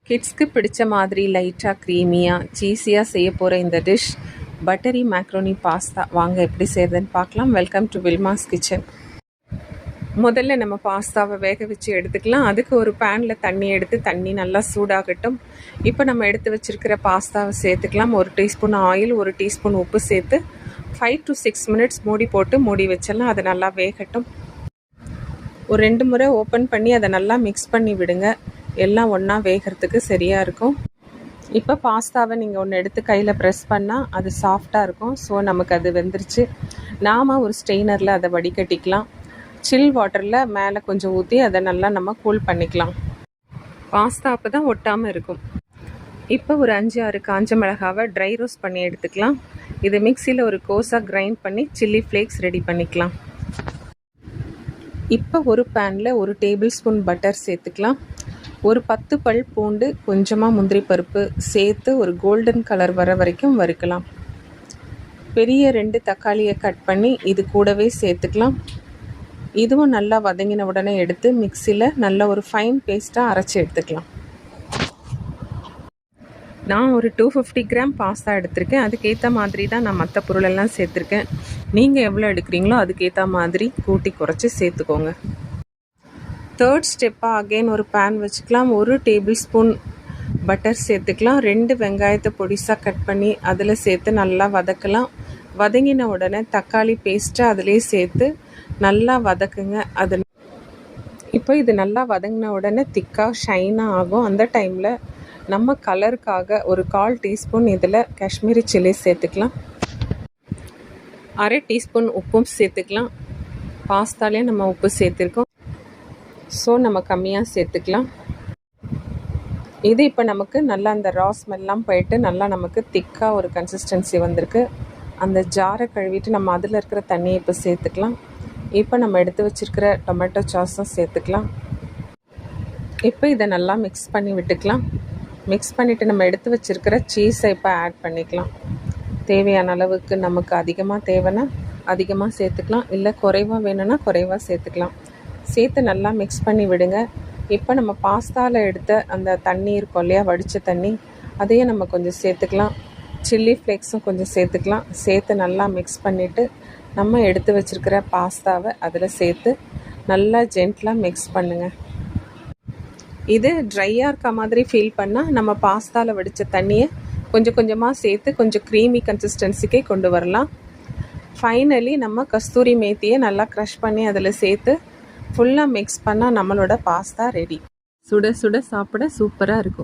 கிட்ஸ்க்கு பிடிச்ச மாதிரி லைட்டாக க்ரீமியாக சீஸியாக செய்ய போகிற இந்த டிஷ் பட்டரி மேக்ரோனி பாஸ்தா. வாங்க எப்படி செய்கிறதுன்னு பார்க்கலாம். Welcome to Wilma's kitchen. முதல்ல நம்ம பாஸ்தாவை வேக வச்சு எடுத்துக்கலாம். அதுக்கு ஒரு பேனில் தண்ணி எடுத்து தண்ணி நல்லா சூடாகட்டும். இப்போ நம்ம எடுத்து வச்சுருக்கிற பாஸ்தாவை சேர்த்துக்கலாம். 1 டீஸ்பூன் ஆயில், 1 டீஸ்பூன் உப்பு சேர்த்து 5 to 6 மினிட்ஸ் மூடி போட்டு மூடி வச்சிடலாம். அது நல்லா வேகட்டும். ஒரு 2 முறை ஓப்பன் பண்ணி அதை நல்லா மிக்ஸ் பண்ணி விடுங்க. எல்லாம் ஒன்றா வேகிறதுக்கு சரியாக இருக்கும். இப்போ பாஸ்தாவை நீங்கள் ஒன்று எடுத்து கையில் ப்ரெஸ் பண்ணால் அது சாஃப்டாக இருக்கும். ஸோ நமக்கு அது வெந்துருச்சு. நாம் ஒரு ஸ்ட்ரெயினரில் அதை வடிகட்டிக்கலாம். சில் வாட்டரில் மேலே கொஞ்சம் ஊற்றி அதை நல்லா நம்ம கூல் பண்ணிக்கலாம். பாஸ்தா அப்போ தான் ஒட்டாமல் இருக்கும். இப்போ ஒரு 5-6 காஞ்ச மிளகாவை ட்ரை ரோஸ்ட் பண்ணி எடுத்துக்கலாம். இது மிக்சியில் ஒரு கோஸாக கிரைண்ட் பண்ணி சில்லி ஃப்ளேக்ஸ் ரெடி பண்ணிக்கலாம். இப்போ ஒரு பேனில் 1 டேபிள் ஸ்பூன் பட்டர் சேர்த்துக்கலாம். ஒரு 10 பல் பூண்டு, கொஞ்சமாக முந்திரி பருப்பு சேர்த்து ஒரு கோல்டன் கலர் வர வரைக்கும் வறுக்கலாம். பெரிய 2 தக்காளியை கட் பண்ணி இது கூடவே சேர்த்துக்கலாம். இதுவும் நல்லா வதங்கின உடனே எடுத்து மிக்சியில் நல்ல ஒரு ஃபைன் பேஸ்ட்டாக அரைச்சி எடுத்துக்கலாம். நான் ஒரு 250 கிராம் பாஸ்தா எடுத்திருக்கேன். அதுக்கேற்ற மாதிரி தான் நான் மற்ற பொருளெல்லாம் சேர்த்துருக்கேன். நீங்கள் எவ்வளோ எடுக்கிறீங்களோ அதுக்கேற்ற மாதிரி கூட்டி குறைச்சி சேர்த்துக்கோங்க. தேர்ட் ஸ்டெப்பாக அகெயின் ஒரு பேன் வச்சுக்கலாம். 1 டேபிள் ஸ்பூன் பட்டர் சேர்த்துக்கலாம். 2 வெங்காயத்தை பொடிசாக கட் பண்ணி அதில் சேர்த்து நல்லா வதக்கலாம். வதங்கின உடனே தக்காளி பேஸ்ட்டை அதிலே சேர்த்து நல்லா வதக்குங்க. அது இப்போ இது நல்லா வதங்கின உடனே திக்காக ஷைனாக ஆகும். அந்த டைமில் நம்ம கலருக்காக ஒரு 1/4 டீஸ்பூன் இதில் காஷ்மீரி சில்லி சேர்த்துக்கலாம். 1/2 டீஸ்பூன் உப்பும் சேர்த்துக்கலாம். பாஸ்தாலே நம்ம உப்பு சேர்த்துருக்கோம். ஸோ நம்ம கம்மியாக சேர்த்துக்கலாம். இது இப்போ நமக்கு நல்லா அந்த ரா ஸ்மெல்லாம் போயிட்டு நல்லா நமக்கு திக்காக ஒரு கன்சிஸ்டன்சி வந்திருக்கு. அந்த ஜாரை கழுவிட்டு நம்ம அதில் இருக்கிற தண்ணியை இப்போ சேர்த்துக்கலாம். இப்போ நம்ம எடுத்து வச்சுருக்கிற டொமேட்டோ சாஸும் சேர்த்துக்கலாம். இப்போ இதை நல்லா மிக்ஸ் பண்ணி விட்டுக்கலாம். மிக்ஸ் பண்ணிவிட்டு நம்ம எடுத்து வச்சுருக்கிற சீஸை இப்போ ஆட் பண்ணிக்கலாம். தேவையான அளவுக்கு நமக்கு அதிகமாக தேவைன்னா அதிகமாக சேர்த்துக்கலாம், இல்லை குறைவாக வேணும்னா குறைவாக சேர்த்துக்கலாம். சேர்த்து நல்லா மிக்ஸ் பண்ணி விடுங்க. இப்போ நம்ம பாஸ்தாவில் எடுத்த அந்த தண்ணி இருக்கும் இல்லையா, வடித்த தண்ணி, அதையும் நம்ம கொஞ்சம் சேர்த்துக்கலாம். சில்லி ஃப்ளேக்ஸும் கொஞ்சம் சேர்த்துக்கலாம். சேர்த்து நல்லா மிக்ஸ் பண்ணிவிட்டு நம்ம எடுத்து வச்சுருக்கிற பாஸ்தாவை அதில் சேர்த்து நல்லா ஜென்ட்லாக மிக்ஸ் பண்ணுங்கள். இது ட்ரையாக இருக்க மாதிரி ஃபீல் பண்ணால் நம்ம பாஸ்தாவில் வடித்த தண்ணியை கொஞ்சம் கொஞ்சமாக சேர்த்து கொஞ்சம் க்ரீமி கன்சிஸ்டன்சிக்கே கொண்டு வரலாம். ஃபைனலி நம்ம கஸ்தூரி மேத்தியை நல்லா க்ரஷ் பண்ணி அதில் சேர்த்து ஃபுல்லாக மிக்ஸ் பண்ணால் நம்மளோட பாஸ்தா ரெடி. சுட சுட சாப்பிட சூப்பராக இருக்கும்.